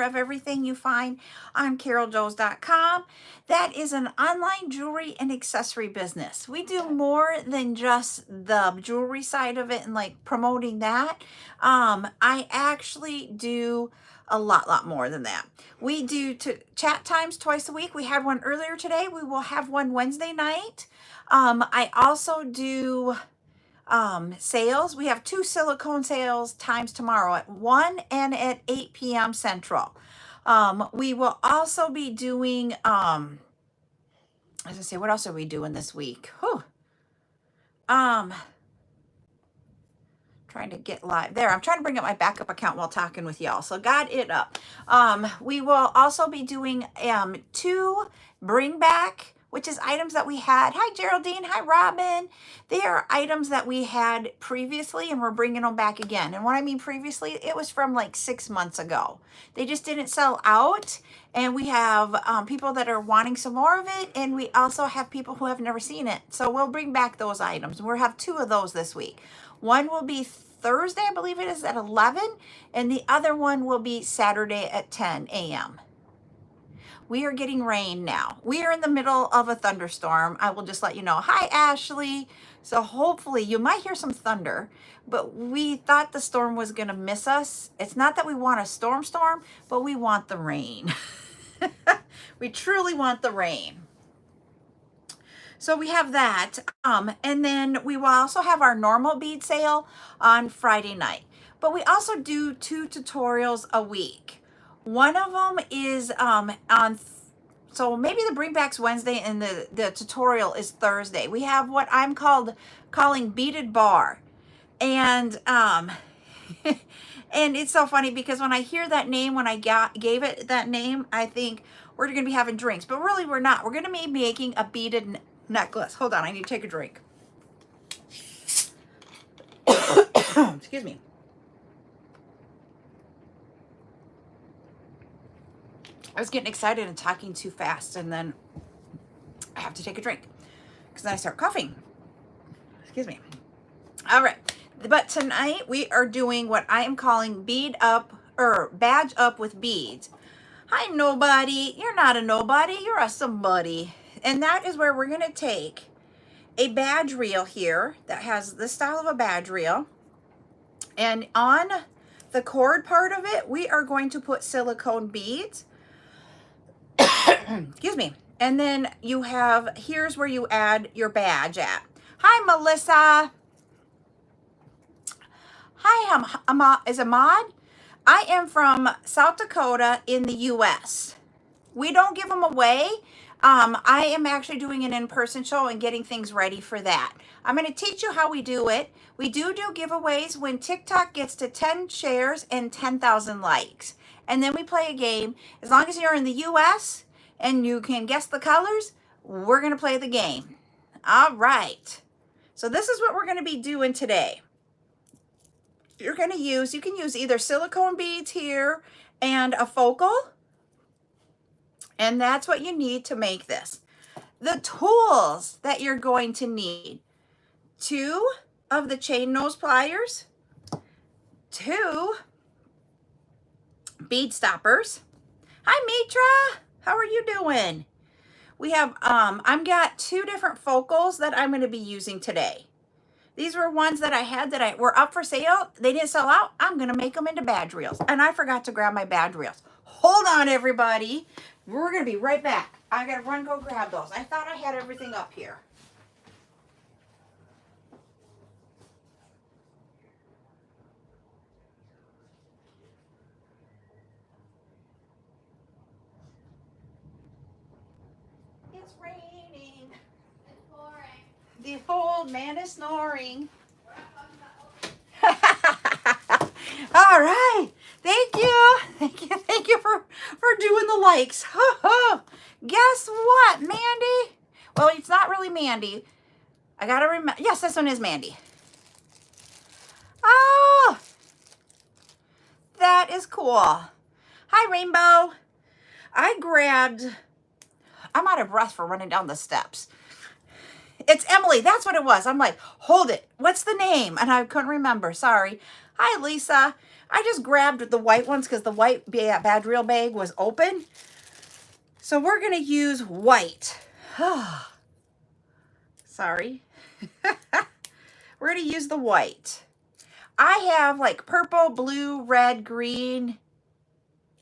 retailer of everything you find on CarolJo's.com. That is an online jewelry and accessory business. We do more than just the jewelry side of it and like promoting that. I actually do a lot more than that. We do chat times twice a week. We had one earlier today. We will have one Wednesday night. I also do sales. We have 2 silicone sales times tomorrow at 1 and at 8 p.m. Central. We will also be doing, as I say, what else are we doing this week? Whew. Trying to get live there. I'm trying to bring up my backup account while talking with y'all. So got it up. We will also be doing 2 bring back, which is items that we had. Hi, Geraldine. Hi, Robin. They are items that we had previously and we're bringing them back again. And what I mean previously, it was from like 6 months ago. They just didn't sell out. And we have people that are wanting some more of it. And we also have people who have never seen it. So we'll bring back those items. We'll have 2 of those this week. One will be Thursday, I believe it is, at 11. And the other one will be Saturday at 10 a.m. We are getting rain now. We are in the middle of a thunderstorm. I will just let you know. Hi, Ashley. So hopefully you might hear some thunder, but we thought the storm was going to miss us. It's not that we want a storm, but we want the rain. We truly want the rain. So we have that. And then we will also have our normal bead sale on Friday night. But we also do 2 tutorials a week. One of them is so maybe the bringback's Wednesday and the tutorial is Thursday. We have what I'm calling beaded bar. And and it's so funny because when I hear that name, when I gave it that name, I think we're going to be having drinks. But really we're not. We're going to be making a beaded necklace. Hold on, I need to take a drink. Excuse me. I was getting excited and talking too fast, and then I have to take a drink because then I start coughing. Excuse me. All right. But tonight we are doing what I am calling bead up or badge up with beads. Hi, nobody. You're not a nobody. You're a somebody. And that is where we're going to take a badge reel here that has the style of a badge reel. And on the cord part of it, we are going to put silicone beads. Excuse me. And then you have, here's where you add your badge at. Hi, Melissa. Hi, is Ahmad? I am from South Dakota in the U.S. We don't give them away. I am actually doing an in-person show and getting things ready for that. I'm going to teach you how we do it. We do giveaways when TikTok gets to 10 shares and 10,000 likes. And then we play a game. As long as you're in the U.S., and you can guess the colors, we're going to play the game. All right. So this is what we're going to be doing today. You can use either silicone beads here and a focal. And that's what you need to make this. The tools that you're going to need. 2 of the chain nose pliers. 2 bead stoppers. Hi, Mitra. How are you doing? We have, I've got 2 different focals that I'm going to be using today. These were ones that I had that were up for sale. They didn't sell out. I'm going to make them into badge reels. And I forgot to grab my badge reels. Hold on, everybody. We're going to be right back. I got to run go grab those. I thought I had everything up here. It's raining. It's pouring. The old man is snoring. All right. Thank you. Thank you for doing the likes. Guess what, Mandy? Well, it's not really Mandy. I got to remember. Yes, this one is Mandy. Oh, that is cool. Hi, Rainbow. I'm out of breath for running down the steps. It's Emily. That's what it was. I'm like, hold it. What's the name? And I couldn't remember. Sorry. Hi, Lisa. I just grabbed the white ones because the white bad reel bag was open. So we're going to use white. Sorry. We're going to use the white. I have like purple, blue, red, green.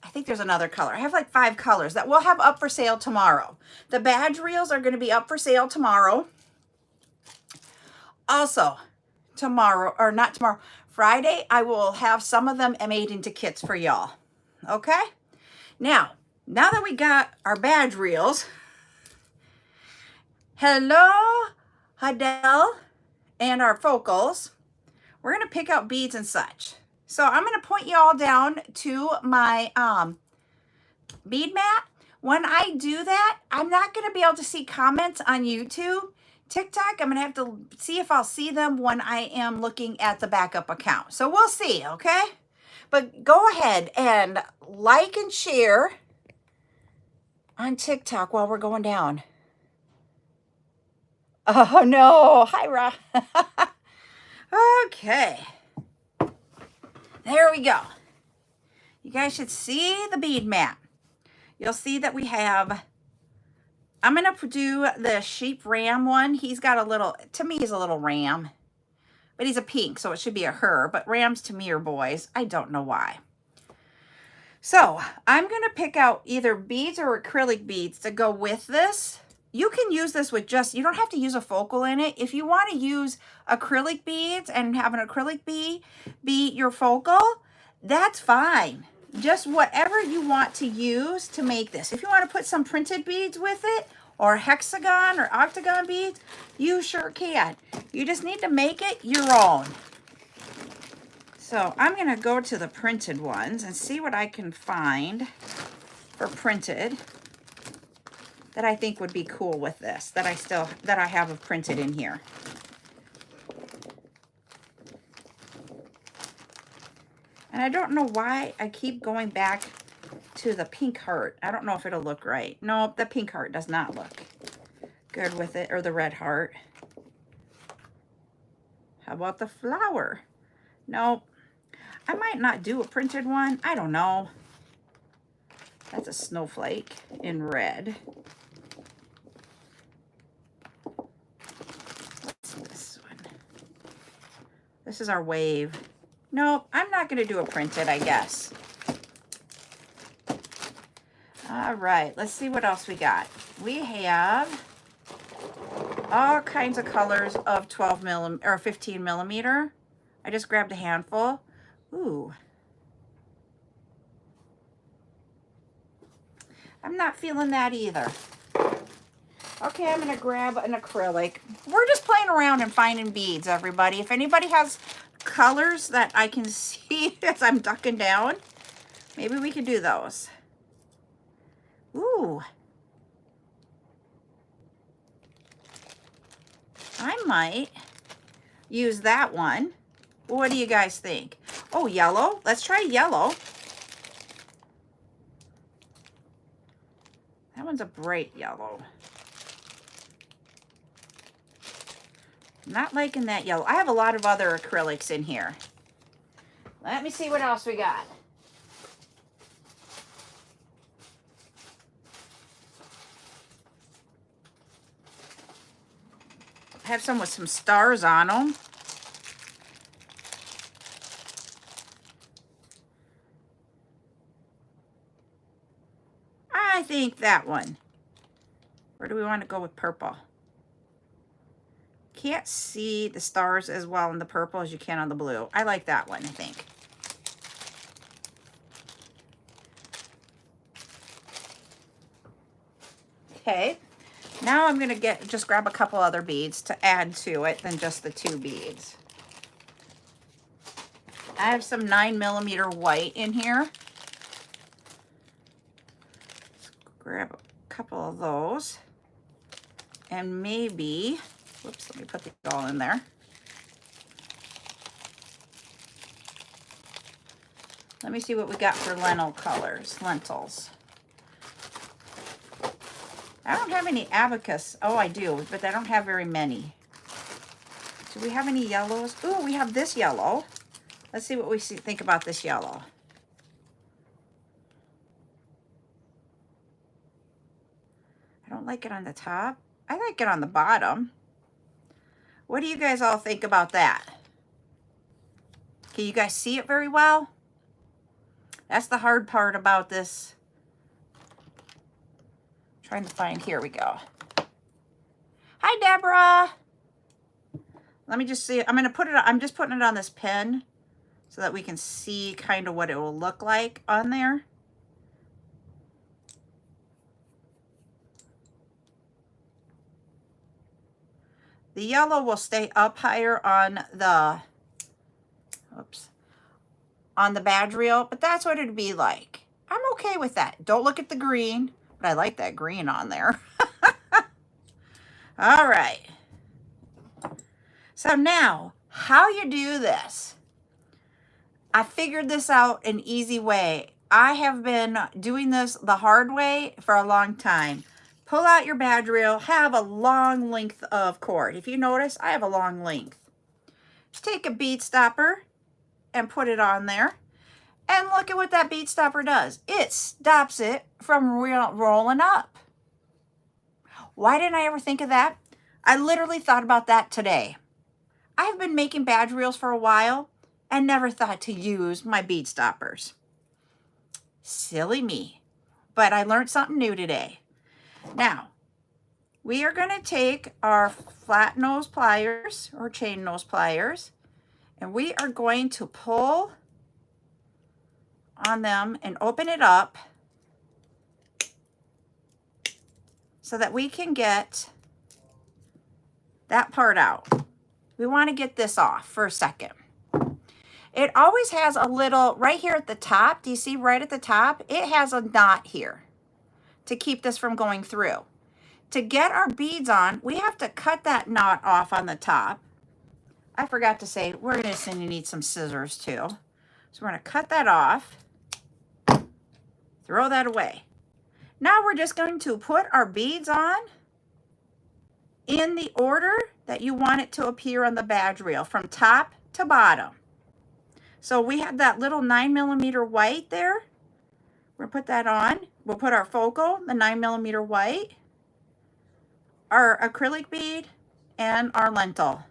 I think there's another color. I have like 5 colors that we'll have up for sale tomorrow. The badge reels are going to be up for sale tomorrow. Also, tomorrow, or not tomorrow, Friday, I will have some of them made into kits for y'all. Okay? Now that we got our badge reels, hello, Hadel, and our focals, we're going to pick out beads and such. So I'm going to point you all down to my bead mat. When I do that, I'm not going to be able to see comments on YouTube. TikTok, I'm going to have to see if I'll see them when I am looking at the backup account. So we'll see, okay? But go ahead and like and share on TikTok while we're going down. Oh, no. Hi, Ra. Okay. There we go. You guys should see the bead mat. You'll see that we have, I'm going to do the sheep ram one. He's got a little, to me he's a little ram, but he's a pink, so it should be a her, but rams to me are boys. I don't know why. So I'm going to pick out either beads or acrylic beads to go with this. You can use this with just, you don't have to use a focal in it. If you want to use acrylic beads and have an acrylic bead be your focal, that's fine. Just whatever you want to use to make this. If you want to put some printed beads with it, or hexagon or octagon beads, you sure can. You just need to make it your own. So I'm going to go to the printed ones and see what I can find for printed that I think would be cool with this, that I have of printed in here. And I don't know why I keep going back to the pink heart. I don't know if it'll look right. No, the pink heart does not look good with it, or the red heart. How about the flower? Nope. I might not do a printed one. I don't know. That's a snowflake in red. What's this one? This is our wave. Nope, I'm not going to do a printed, I guess. All right, let's see what else we got. We have all kinds of colors of 12 millimeter or 15 millimeter. I just grabbed a handful. Ooh. I'm not feeling that either. Okay, I'm going to grab an acrylic. We're just playing around and finding beads, everybody. If anybody has colors that I can see as I'm ducking down, maybe we could do those. Ooh. I might use that one. What do you guys think? Oh, yellow. Let's try yellow. That one's a bright yellow. Not liking that yellow. I have a lot of other acrylics in here. Let me see what else we got. I have some with some stars on them. I think that one. Where do we want to go with purple? Can't see the stars as well in the purple as you can on the blue. I like that one, I think. Okay, now I'm going to just grab a couple other beads to add to it than just the 2 beads. I have some 9 millimeter white in here. Let's grab a couple of those. And maybe, whoops, let me put these all in there. Let me see what we got for lentils. I don't have any abacus. Oh, I do, but I don't have very many. Do we have any yellows? Ooh, we have this yellow. Let's see what we think about this yellow. I don't like it on the top. I like it on the bottom. What do you guys all think about that? Can you guys see it very well? That's the hard part about this. Trying to find, here we go. Hi, Deborah. Let me just see. I'm just putting it on this pen so that we can see kind of what it will look like on there. The yellow will stay up higher on the, on the badge reel, but that's what it'd be like. I'm okay with that. Don't look at the green, but I like that green on there. All right. So now, how you do this? I figured this out an easy way. I have been doing this the hard way for a long time. Pull out your badge reel, have a long length of cord. If you notice, I have a long length. Just take a bead stopper and put it on there. And look at what that bead stopper does. It stops it from rolling up. Why didn't I ever think of that? I literally thought about that today. I've been making badge reels for a while and never thought to use my bead stoppers. Silly me. But I learned something new today. Now, we are going to take our flat nose pliers or chain nose pliers, and we are going to pull on them and open it up so that we can get that part out. We want to get this off for a second. It always has a little, right here at the top, do you see right at the top? It has a knot here to keep this from going through. To get our beads on, we have to cut that knot off on the top. I forgot to say, we're going to need some scissors too. So we're going to cut that off, throw that away. Now we're just going to put our beads on in the order that you want it to appear on the badge reel, from top to bottom. So we have that little 9mm white there. We're going to put that on. We'll put our focal, the 9mm white, our acrylic bead, and our lentil.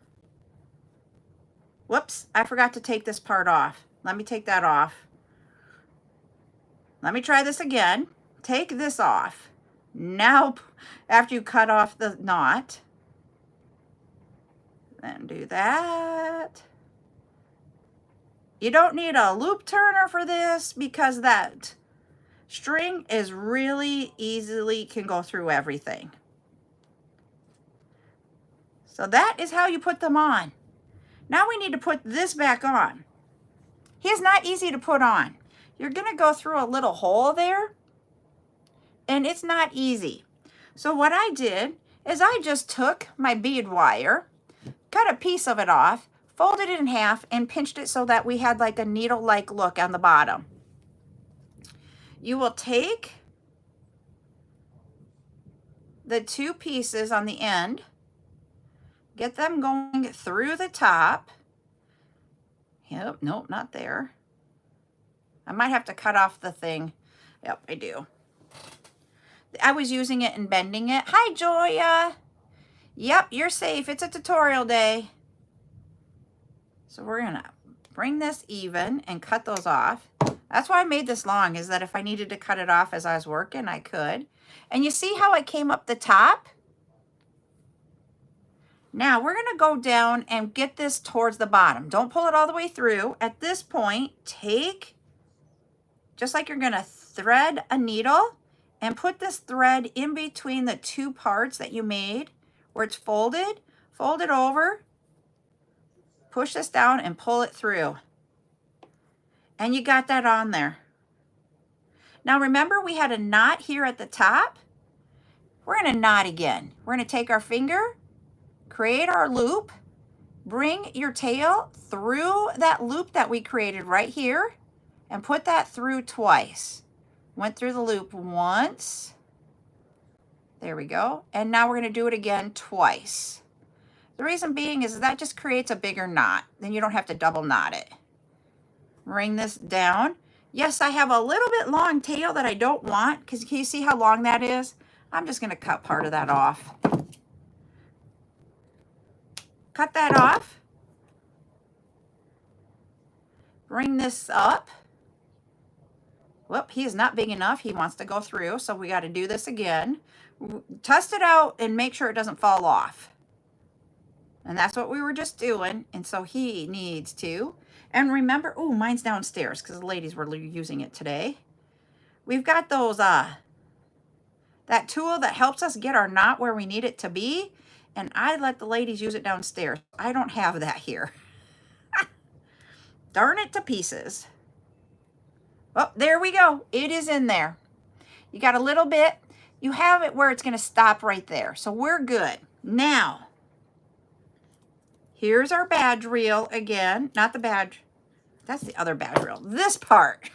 Whoops, I forgot to take this part off. Let me take that off. Let me try this again. Take this off. Now, after you cut off the knot, then do that. You don't need a loop turner for this because that string is really easily can go through everything. So that is how you put them on. Now we need to put this back on. He is not easy to put on. You're going to go through a little hole there, and it's not easy. So what I did is I just took my bead wire, cut a piece of it off, folded it in half, and pinched it so that we had like a needle-like look on the bottom. You will take the two pieces on the end, get them going through the top. Yep, nope, not there. I might have to cut off the thing. Yep, I do. I was using it and bending it. Hi, Joya. Yep, you're safe. It's a tutorial day. So we're going to bring this even and cut those off. That's why I made this long, is that if I needed to cut it off as I was working, I could. And you see how it came up the top? Now we're going to go down and get this towards the bottom. Don't pull it all the way through. At this point, take, just like you're going to thread a needle, and put this thread in between the two parts that you made where it's folded. Fold it over, push this down and pull it through. And you got that on there. Now remember, we had a knot here at the top. We're going to knot again. We're going to take our finger, create our loop, bring your tail through that loop that we created right here, and put that through twice. Went through the loop once. There we go. And now we're going to do it again twice. The reason being is that just creates a bigger knot. Then you don't have to double knot it. Bring this down. Yes, I have a little bit long tail that I don't want, because can you see how long that is? I'm just going to cut part of that off. Cut that off. Bring this up. Whoop, he is not big enough. He wants to go through, so we got to do this again. Test it out and make sure it doesn't fall off. And that's what we were just doing. And so he needs to. And remember, oh, mine's downstairs because the ladies were using it today. We've got those, that tool that helps us get our knot where we need it to be. And I let the ladies use it downstairs. I don't have that here. Darn it to pieces. Oh, there we go. It is in there. You got a little bit. You have it where it's going to stop right there. So we're good. Now, here's our badge reel again. Not the badge. That's the other badge reel. This part.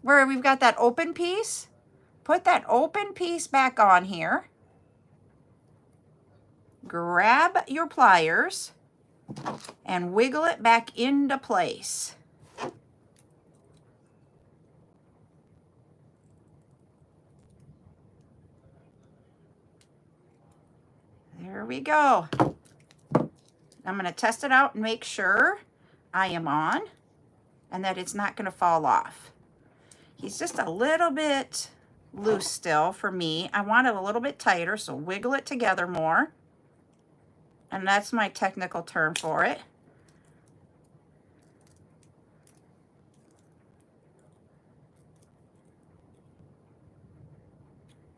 Where we've got that open piece. Put that open piece back on here. Grab your pliers and wiggle it back into place. There we go. I'm going to test it out and make sure I am on and that it's not going to fall off. He's just a little bit loose still for me. I want it a little bit tighter, so wiggle it together more. And that's my technical term for it.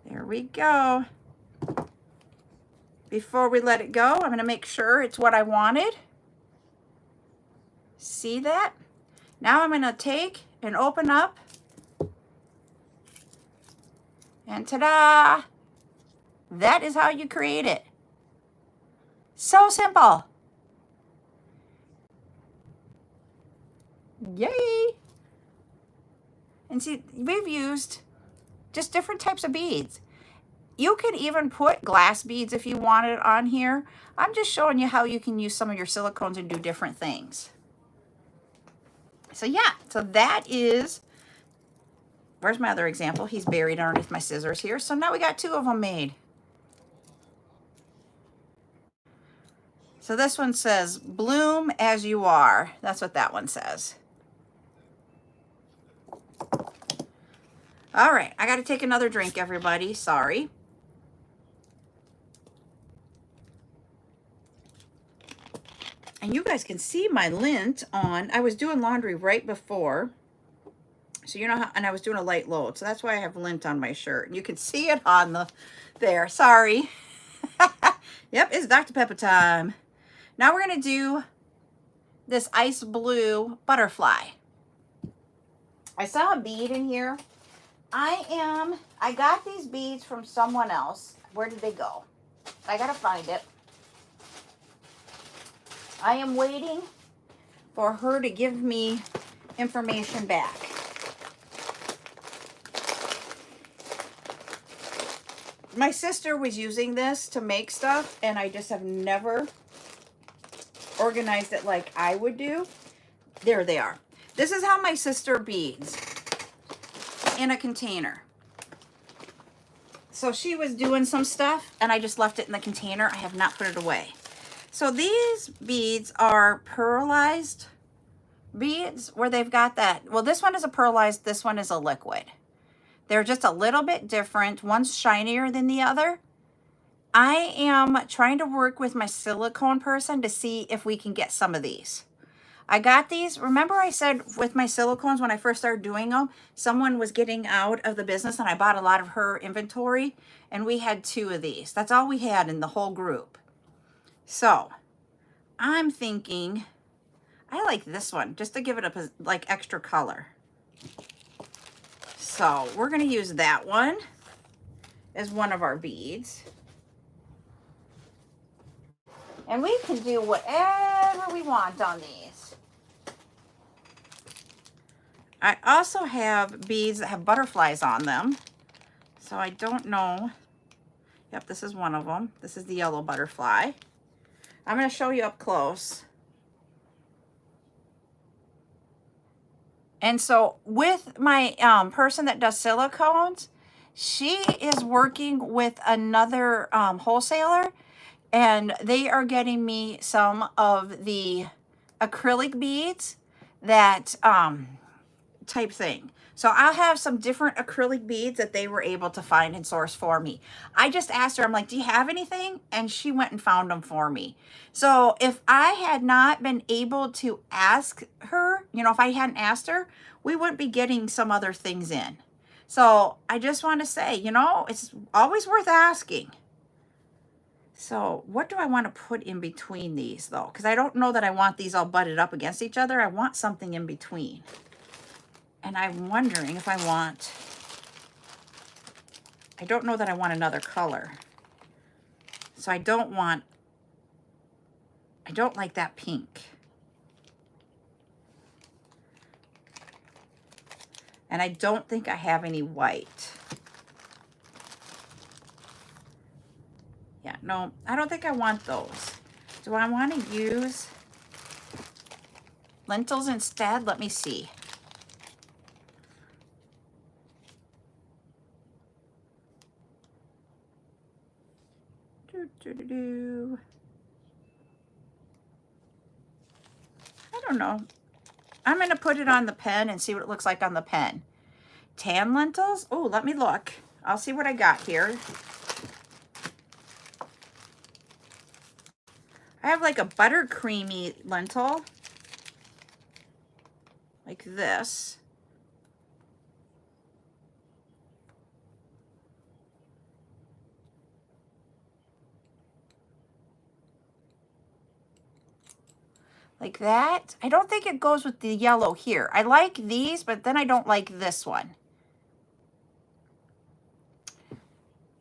There we go. Before we let it go, I'm going to make sure it's what I wanted. See that? Now I'm going to take and open up. And ta-da! That is how you create it. So simple. Yay! And see, we've used just different types of beads. You could even put glass beads if you wanted on here. I'm just showing you how you can use some of your silicones and do different things. So yeah, so that is, where's my other example? He's buried underneath my scissors here. So now we got two of them made. So this one says, bloom as you are. That's what that one says. All right, I got to take another drink, everybody. Sorry. And you guys can see my lint on. I was doing laundry right before. So you know how, and I was doing a light load. So that's why I have lint on my shirt. And you can see it on the, there. Sorry. Yep, it's Dr. Pepper time. Now we're going to do this ice blue butterfly. I saw a bead in here. I got these beads from someone else. Where did they go? I got to find it. I am waiting for her to give me information back. My sister was using this to make stuff, and I just have never organized it like I would do. There they are. This is how my sister beads in a container. So she was doing some stuff, and I just left it in the container. I have not put it away. So these beads are pearlized beads where they've got that. Well, this one is a pearlized, this one is a liquid. They're just a little bit different. One's shinier than the other. I am trying to work with my silicone person to see if we can get some of these. I got these. Remember I said with my silicones when I first started doing them, someone was getting out of the business and I bought a lot of her inventory and we had two of these. That's all we had in the whole group. So I'm thinking, I like this one just to give it a like extra color. So we're going to use that one as one of our beads. And we can do whatever we want on these. I also have beads that have butterflies on them. So I don't know. Yep, this is one of them. This is the yellow butterfly. I'm going to show you up close. And so with my person that does silicones, she is working with another wholesaler, and they are getting me some of the acrylic beads that type thing. So I'll have some different acrylic beads that they were able to find and source for me. I just asked her, I'm like, do you have anything? And she went and found them for me. So if I had not been able to ask her, you know, if I hadn't asked her, we wouldn't be getting some other things in. So I just want to say, you know, it's always worth asking. So what do I want to put in between these though? Because I don't know that I want these all butted up against each other. I want something in between. And I'm wondering if I don't know that I want another color. So I don't like that pink. And I don't think I have any white. Yeah, no, I don't think I want those. Do I want to use lentils instead? Let me see. I don't know. I'm going to put it on the pen and see what it looks like on the pen. Tan lentils? Oh, let me look. I'll see what I got here. I have like a buttercreamy lentil. Like this. Like that. I don't think it goes with the yellow here. I like these, but then I don't like this one.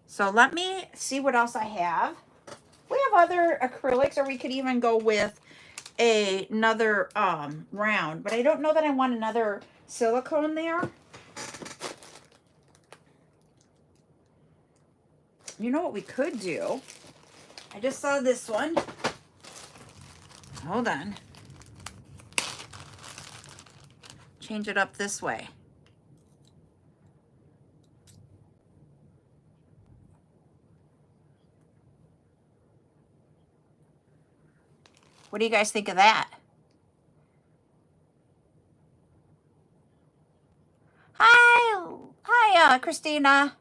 So let me see what else I have. We have other acrylics, or we could even go with another round, but I don't know that I want another silicone there. You know what we could do? I just saw this one. Hold on. Change it up this way. What do you guys think of that? Hi, Christina.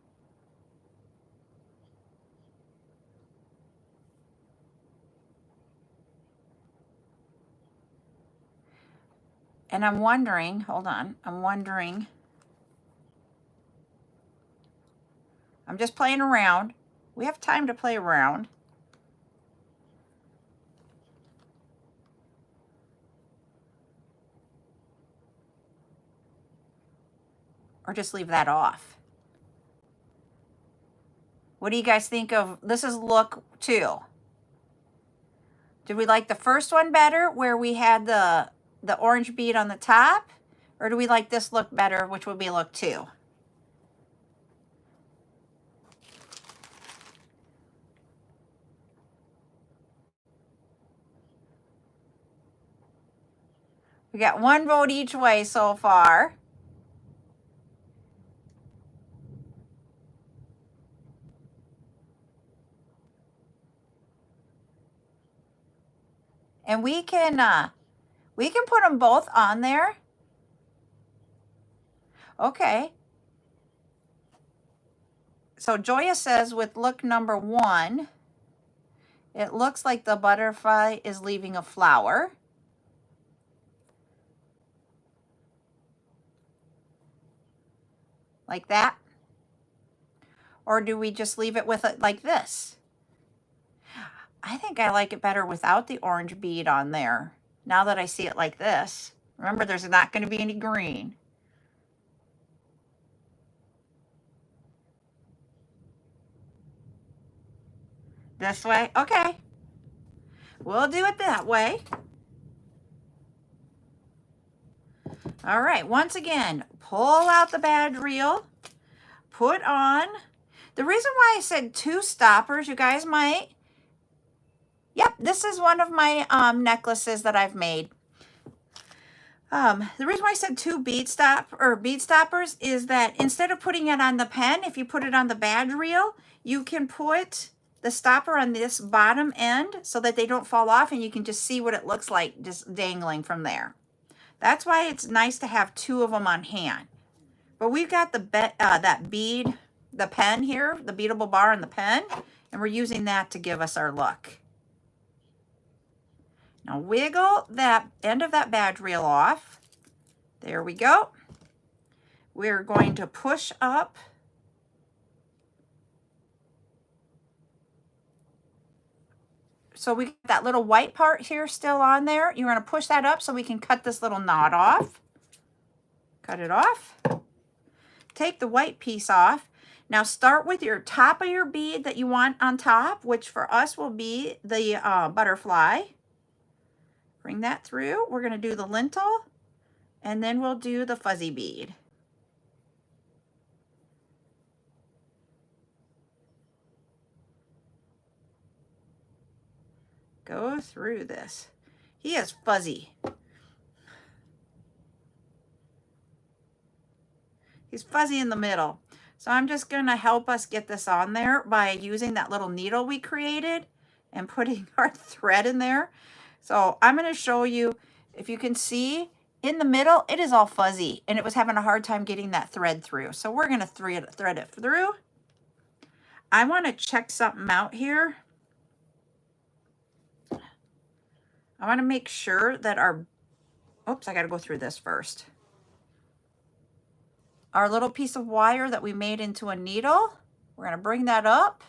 And I'm wondering, hold on, I'm just playing around. We have time to play around. Or just leave that off. What do you guys think of, this is look 2. Did we like the first one better where we had the orange bead on the top? Or do we like this look better, which would be look 2? We got one vote each way so far. And we can put them both on there. Okay. So Joya says with look number 1, it looks like the butterfly is leaving a flower. Like that. Or do we just leave it with it like this? I think I like it better without the orange bead on there. Now that I see it like this. Remember, there's not going to be any green. This way? Okay. We'll do it that way. All right. Once again, pull out the bad reel. Put on. The reason why I said 2 stoppers, you guys might. Yep, this is one of my necklaces that I've made. The reason why I said 2 bead stoppers is that instead of putting it on the pen, if you put it on the badge reel, you can put the stopper on this bottom end so that they don't fall off, and you can just see what it looks like just dangling from there. That's why it's nice to have 2 of them on hand. But we've got the the pen here, the beadable bar and the pen, and we're using that to give us our look. Now wiggle that end of that badge reel off. There we go. We're going to push up. So we got that little white part here still on there. You're going to push that up so we can cut this little knot off. Cut it off. Take the white piece off. Now start with your top of your bead that you want on top, which for us will be the butterfly. Bring that through. We're going to do the lintel, and then we'll do the fuzzy bead. Go through this. He is fuzzy. He's fuzzy in the middle. So I'm just going to help us get this on there by using that little needle we created and putting our thread in there. So I'm going to show you, if you can see, in the middle, it is all fuzzy, and it was having a hard time getting that thread through. So we're going to thread it through. I want to check something out here. I want to make sure that our, oops, I got to go through this first. Our little piece of wire that we made into a needle, we're going to bring that up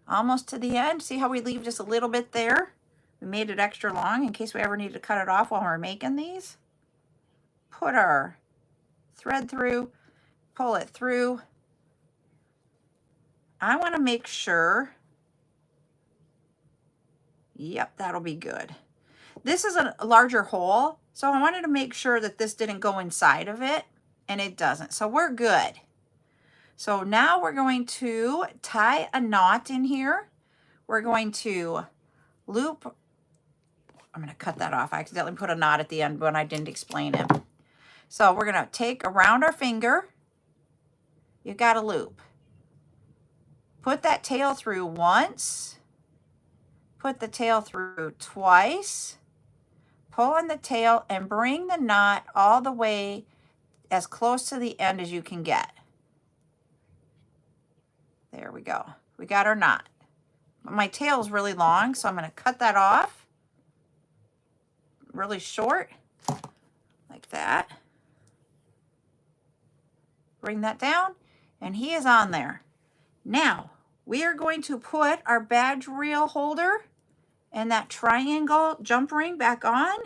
almost to the end. See how we leave just a little bit there? We made it extra long in case we ever need to cut it off while we're making these. Put our thread through, pull it through. I want to make sure, yep, that'll be good. This is a larger hole, so I wanted to make sure that this didn't go inside of it, and it doesn't. So we're good. So now we're going to tie a knot in here. We're going to loop. I'm going to cut that off. I accidentally put a knot at the end when I didn't explain it. So we're going to take around our finger. You've got a loop. Put that tail through once. Put the tail through twice. Pull on the tail and bring the knot all the way as close to the end as you can get. There we go. We got our knot. My tail is really long, so I'm going to cut that off really short, like that. Bring that down, and he is on there. Now, we are going to put our badge reel holder and that triangle jump ring back on.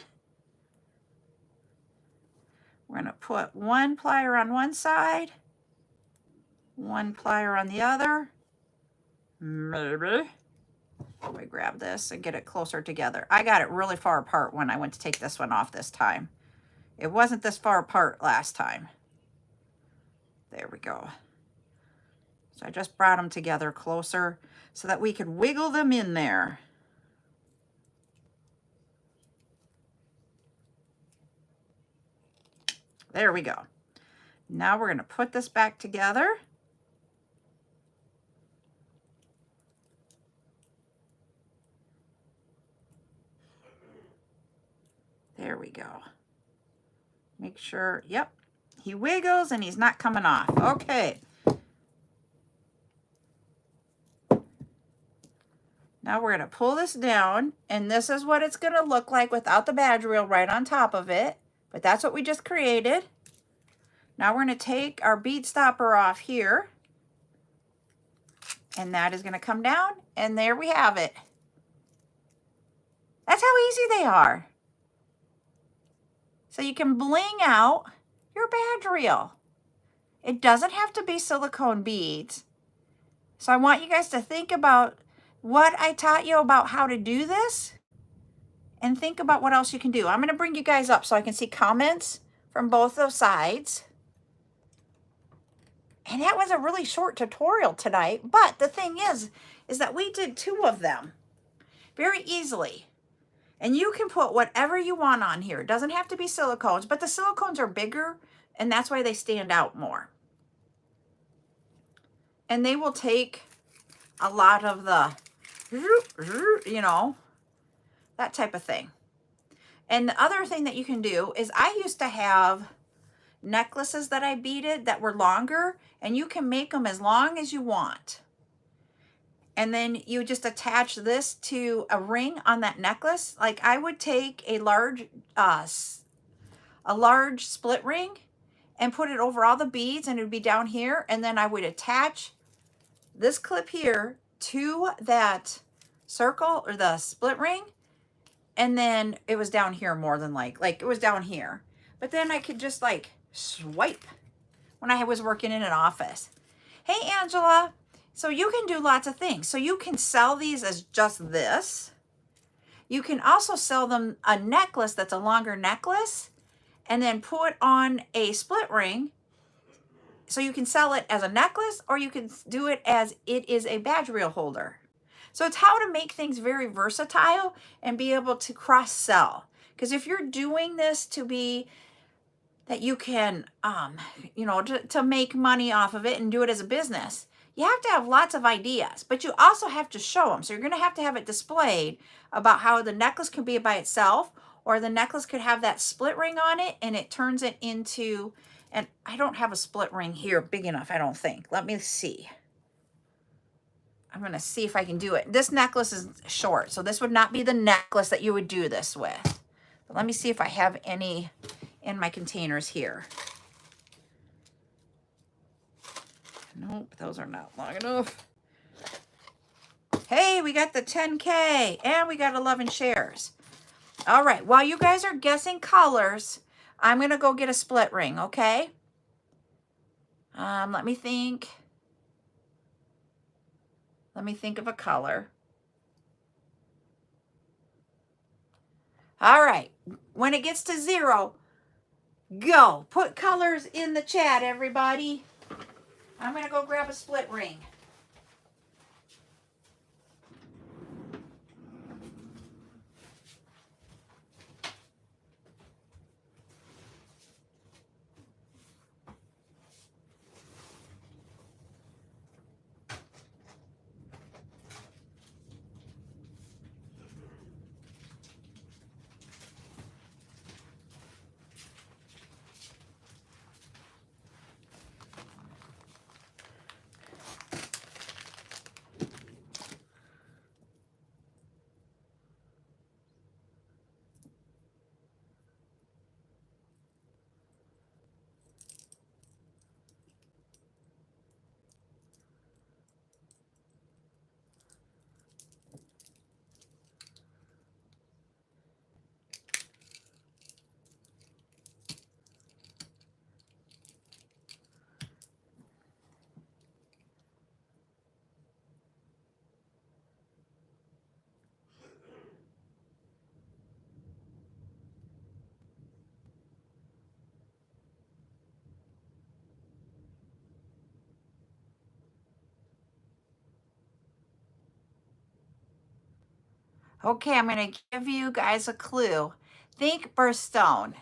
We're going to put 1 plier on one side, 1 plier on the other. Maybe. Let me grab this and get it closer together. I got it really far apart when I went to take this one off this time. It wasn't this far apart last time. There we go. So I just brought them together closer so that we could wiggle them in there. There we go. Now we're going to put this back together. There we go. Make sure, yep, he wiggles and he's not coming off. Okay. Now we're going to pull this down, and this is what it's going to look like without the badge reel right on top of it. But that's what we just created. Now we're going to take our bead stopper off here, and that is going to come down, and there we have it. That's how easy they are. So you can bling out your badge reel. It doesn't have to be silicone beads. So I want you guys to think about what I taught you about how to do this, and think about what else you can do. I'm going to bring you guys up so I can see comments from both those sides. And that was a really short tutorial tonight, but the thing is that we did 2 of them very easily. And you can put whatever you want on here. It doesn't have to be silicones, but the silicones are bigger and that's why they stand out more. And they will take a lot of the, you know, that type of thing. And the other thing that you can do is I used to have necklaces that I beaded that were longer, and you can make them as long as you want. And then you just attach this to a ring on that necklace. Like I would take a large split ring and put it over all the beads, and it would be down here. And then I would attach this clip here to that circle or the split ring. And then it was down here more than like it was down here. But then I could just like swipe when I was working in an office. Hey, Angela. So you can do lots of things. So you can sell these as just this. You can also sell them a necklace that's a longer necklace and then put on a split ring. So you can sell it as a necklace, or you can do it as it is a badge reel holder. So it's how to make things very versatile and be able to cross sell. Because if you're doing this to be that you can, you know, to make money off of it and do it as a business, you have to have lots of ideas, but you also have to show them. So you're going to have it displayed about how the necklace can be by itself, or the necklace could have that split ring on it and it turns it into, and I don't have a split ring here big enough, I don't think. Let me see. I'm going to see if I can do it. This necklace is short, so this would not be the necklace that you would do this with. But let me see if I have any in my containers here. Nope, those are not long enough. Hey, we got the 10K and we got 11 shares. All right, while you guys are guessing colors, I'm going to go get a split ring, okay? Let me think. Let me think of a color. All right, when it gets to 0, go. Put colors in the chat, everybody. I'm going to go grab a split ring. Okay, I'm going to give you guys a clue. Think birthstone.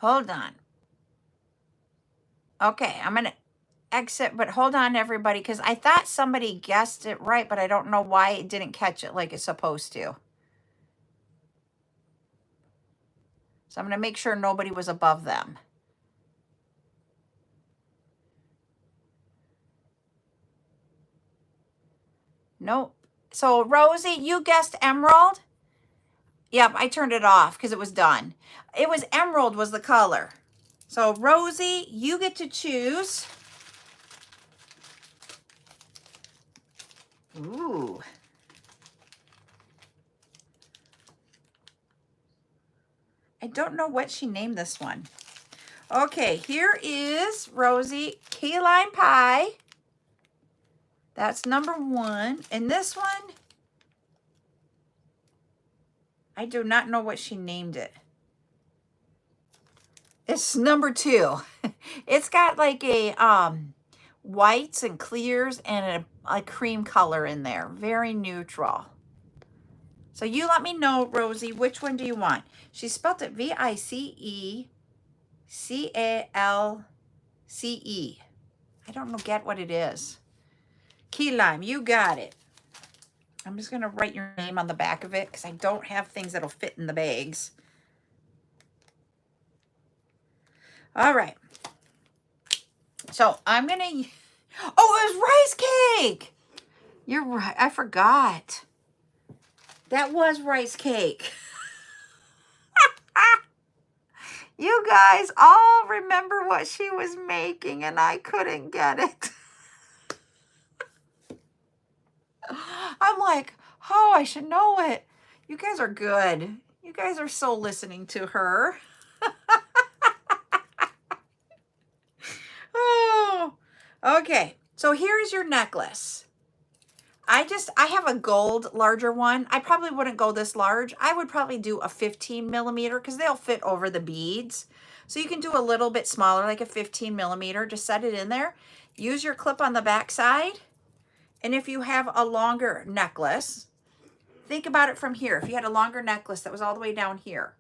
Hold on. Okay, I'm going to exit, but hold on, everybody, because I thought somebody guessed it right, but I don't know why it didn't catch it like it's supposed to. So I'm going to make sure nobody was above them. Nope. So, Rosie, you guessed emerald? Yep, I turned it off because it was done. It was emerald was the color. So, Rosie, you get to choose. Ooh. I don't know what she named this one. Okay, here is Rosie Key Lime Pie. That's number 1. And this one, I do not know what she named it. It's number 2. It's got like a whites and clears and a cream color in there. Very neutral. So you let me know, Rosie, which one do you want? She spelled it Vicecalce. I don't know, get what it is. Key lime, you got it. I'm just going to write your name on the back of it because I don't have things that'll fit in the bags. All right. So I'm going to... Oh, it was rice cake. You're right. I forgot. That was rice cake. You guys all remember what she was making and I couldn't get it. I'm like, oh, I should know it. You guys are good. You guys are so listening to her. Oh, okay. So here is your necklace. I have a gold larger one. I probably wouldn't go this large. I would probably do a 15 millimeter because they'll fit over the beads. So you can do a little bit smaller, like a 15 millimeter. Just set it in there. Use your clip on the back side. And if you have a longer necklace, think about it from here. If you had a longer necklace that was all the way down here,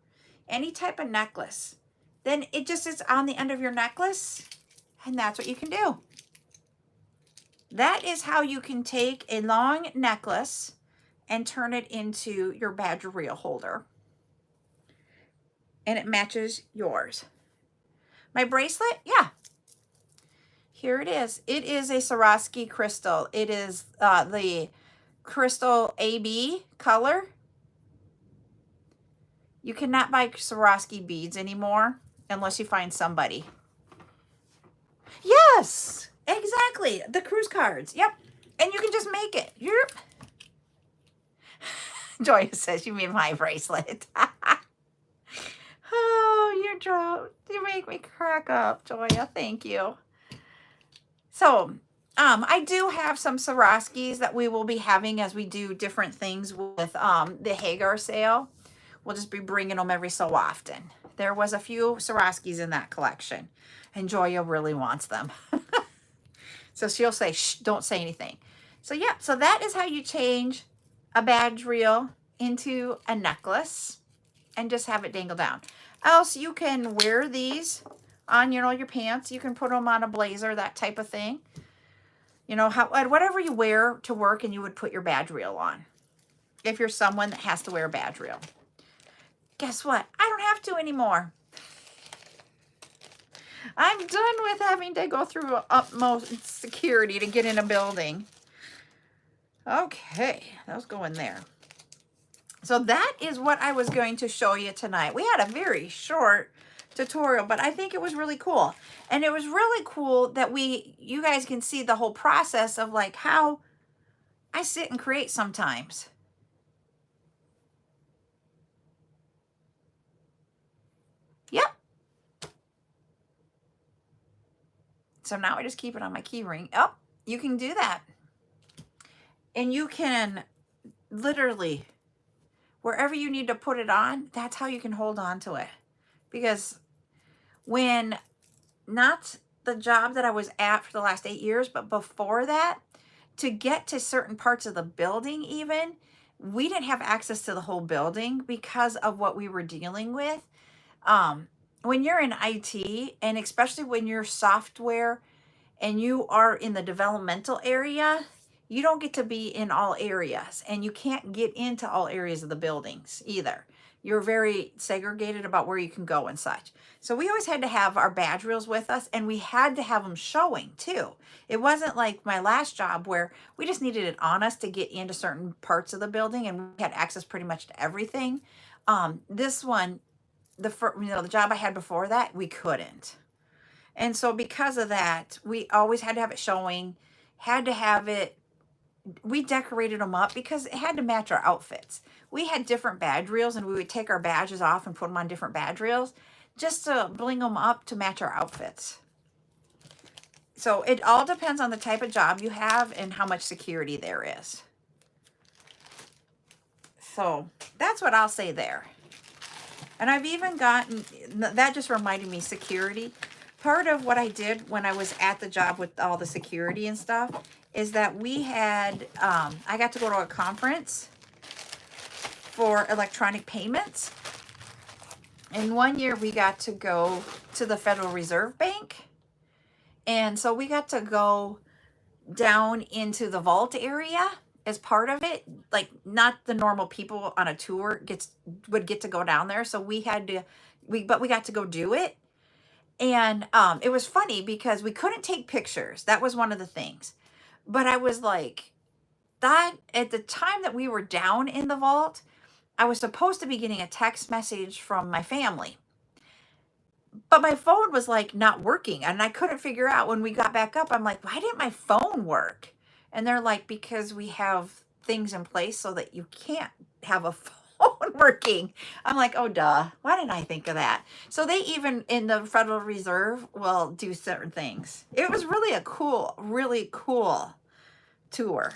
any type of necklace, then it just is on the end of your necklace. And that's what you can do. That is how you can take a long necklace and turn it into your badge reel holder. And it matches yours. My bracelet, yeah. Here it is. It is a Swarovski crystal. It is the crystal AB color. You cannot buy Swarovski beads anymore unless you find somebody. Yes, exactly. The cruise cards. Yep. And you can just make it. Yep. Joya says, you mean my bracelet. Oh, you make me crack up, Joya. Thank you. So, I do have some Swarovskis that we will be having as we do different things with the Hagar sale. We'll just be bringing them every so often. There was a few Swarovskis in that collection, and Joya really wants them. So she'll say, shh, don't say anything. So yeah, so that is how you change a badge reel into a necklace and just have it dangle down. Else you can wear these on, your pants. You can put them on a blazer, that type of thing. Whatever you wear to work and you would put your badge reel on. If you're someone that has to wear a badge reel. Guess what? I don't have to anymore. I'm done with having to go through utmost security to get in a building. Okay, those go in there. So that is what I was going to show you tonight. We had a very short tutorial, but I think it was really cool. And it was really cool that you guys can see the whole process of like how I sit and create sometimes. Yep. So now I just keep it on my key ring. Oh, you can do that. And you can literally, wherever you need to put it on, that's how you can hold on to it. Because when, not the job that I was at for the last 8 years, but before that, to get to certain parts of the building even, we didn't have access to the whole building because of what we were dealing with. When you're in IT, and especially when you're software and you are in the developmental area, you don't get to be in all areas, and you can't get into all areas of the buildings either. You're very segregated about where you can go and such. So we always had to have our badge reels with us, and we had to have them showing too. It wasn't like my last job where we just needed it on us to get into certain parts of the building, and we had access pretty much to everything. This one, the job I had before that, we couldn't. And so because of that, we always had to have it showing, had to have it we decorated them up because it had to match our outfits. We had different badge reels and we would take our badges off and put them on different badge reels just to bling them up to match our outfits. So it all depends on the type of job you have and how much security there is. So that's what I'll say there. And I've even gotten, that just reminded me, security. Part of what I did when I was at the job with all the security and stuff is that we had, I got to go to a conference for electronic payments. And one year we got to go to the Federal Reserve Bank. And so we got to go down into the vault area as part of it. Like, not the normal people on a tour would get to go down there. So we had to, but we got to go do it. And it was funny because we couldn't take pictures. That was one of the things. But I was like, that at the time that we were down in the vault, I was supposed to be getting a text message from my family. But my phone was like not working. And I couldn't figure out when we got back up. I'm like, why didn't my phone work? And they're like, because we have things in place so that you can't have a phone working. I'm like, oh, duh. Why didn't I think of that? So they even in the Federal Reserve will do certain things. It was really really cool tour.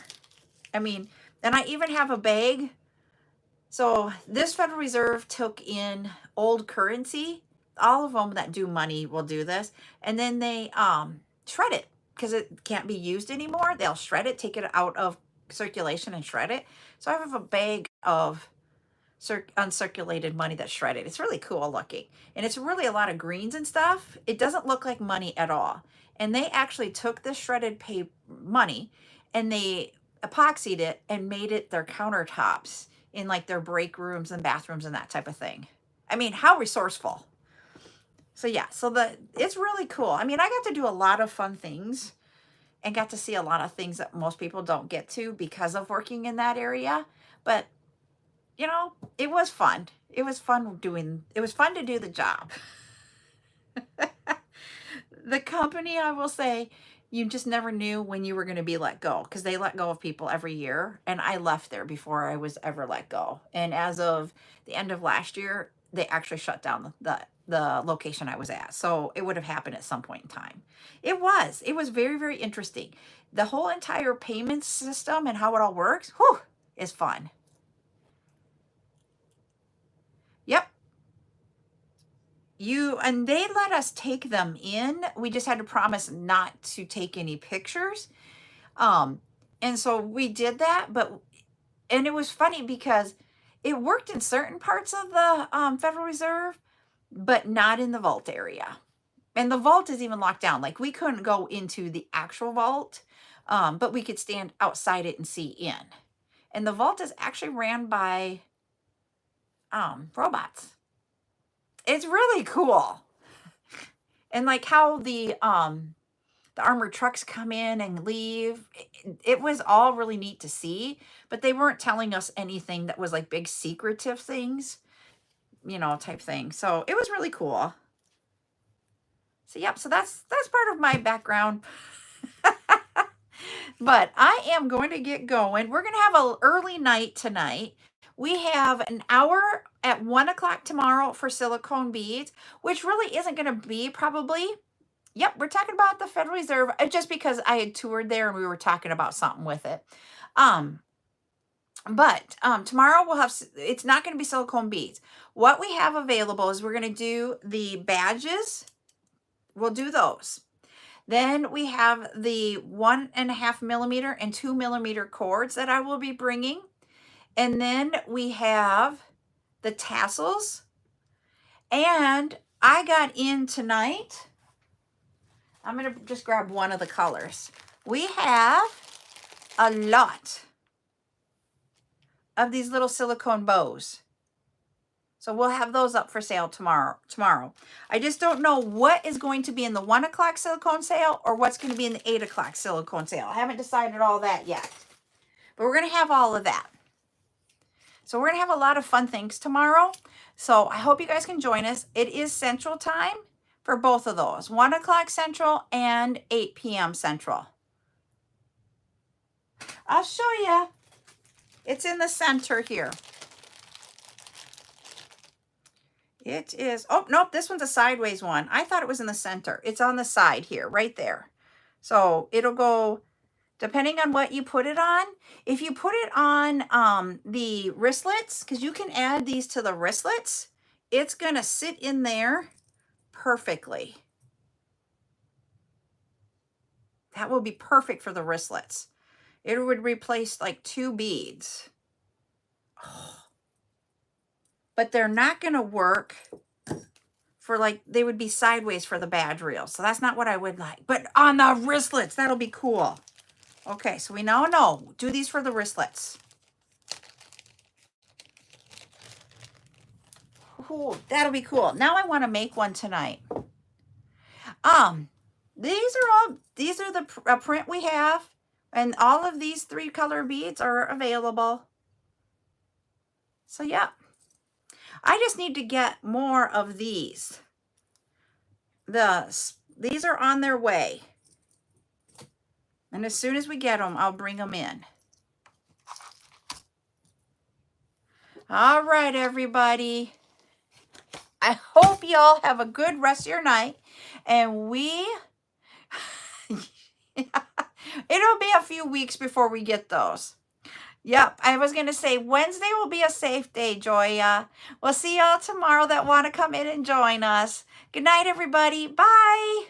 I mean, and I even have a bag. So this Federal Reserve took in old currency. All of them that do money will do this. And then they shred it because it can't be used anymore. They'll shred it, take it out of circulation and shred it. So I have a bag of uncirculated money that's shredded. It's really cool looking. And it's really a lot of greens and stuff. It doesn't look like money at all. And they actually took this shredded money and they epoxied it and made it their countertops in like their break rooms and bathrooms and that type of thing. I mean, how resourceful. So yeah, so it's really cool. I mean, I got to do a lot of fun things and got to see a lot of things that most people don't get to because of working in that area. But, you know, it was fun. It was fun to do the job. The company, I will say, you just never knew when you were going to be let go because they let go of people every year. And I left there before I was ever let go. And as of the end of last year, they actually shut down the location I was at. So it would have happened at some point in time. It was very, very interesting. The whole entire payment system and how it all works, whew, is fun. Yep. And they let us take them in. We just had to promise not to take any pictures. And so we did that, and it was funny because it worked in certain parts of the Federal Reserve, but not in the vault area. And the vault is even locked down. Like, we couldn't go into the actual vault, but we could stand outside it and see in. And the vault is actually ran by robots. It's really cool. And like how the armored trucks come in and leave. It was all really neat to see, but they weren't telling us anything that was like big secretive things, you know, type thing. So it was really cool. So yep, so that's part of my background. But I am going to get going. We're going to have an early night tonight. We have an hour at 1 o'clock tomorrow for silicone beads, which really isn't going to be probably. Yep, we're talking about the Federal Reserve just because I had toured there and we were talking about something with it. But tomorrow we'll have, it's not going to be silicone beads. What we have available is we're going to do the badges. We'll do those. Then we have the 1.5 millimeter and 2 millimeter cords that I will be bringing. And then we have the tassels. And I got in tonight. I'm going to just grab one of the colors. We have a lot of these little silicone bows. So we'll have those up for sale tomorrow. I just don't know what is going to be in the 1 o'clock silicone sale or what's going to be in the 8 o'clock silicone sale. I haven't decided all that yet. But we're going to have all of that. So we're going to have a lot of fun things tomorrow. So I hope you guys can join us. It is Central Time for both of those. 1 o'clock Central and 8 p.m. Central. I'll show you. It's in the center here. It is, oh, nope, this one's a sideways one. I thought it was in the center. It's on the side here, right there. So it'll go, depending on what you put it on. If you put it on the wristlets, because you can add these to the wristlets, it's going to sit in there perfectly. That will be perfect for the wristlets. It would replace like 2 beads. Oh. But they're not going to work for like, they would be sideways for the badge reel. So that's not what I would like. But on the wristlets, that'll be cool. Okay, so we now know. Do these for the wristlets. Ooh, that'll be cool. Now I want to make one tonight. These are the print we have. And all of these 3 color beads are available. So yeah. I just need to get more of these. These are on their way. And as soon as we get them, I'll bring them in. All right, everybody. I hope y'all have a good rest of your night. And it'll be a few weeks before we get those. Yep, I was going to say Wednesday will be a safe day, Joya. We'll see y'all tomorrow that want to come in and join us. Good night, everybody. Bye.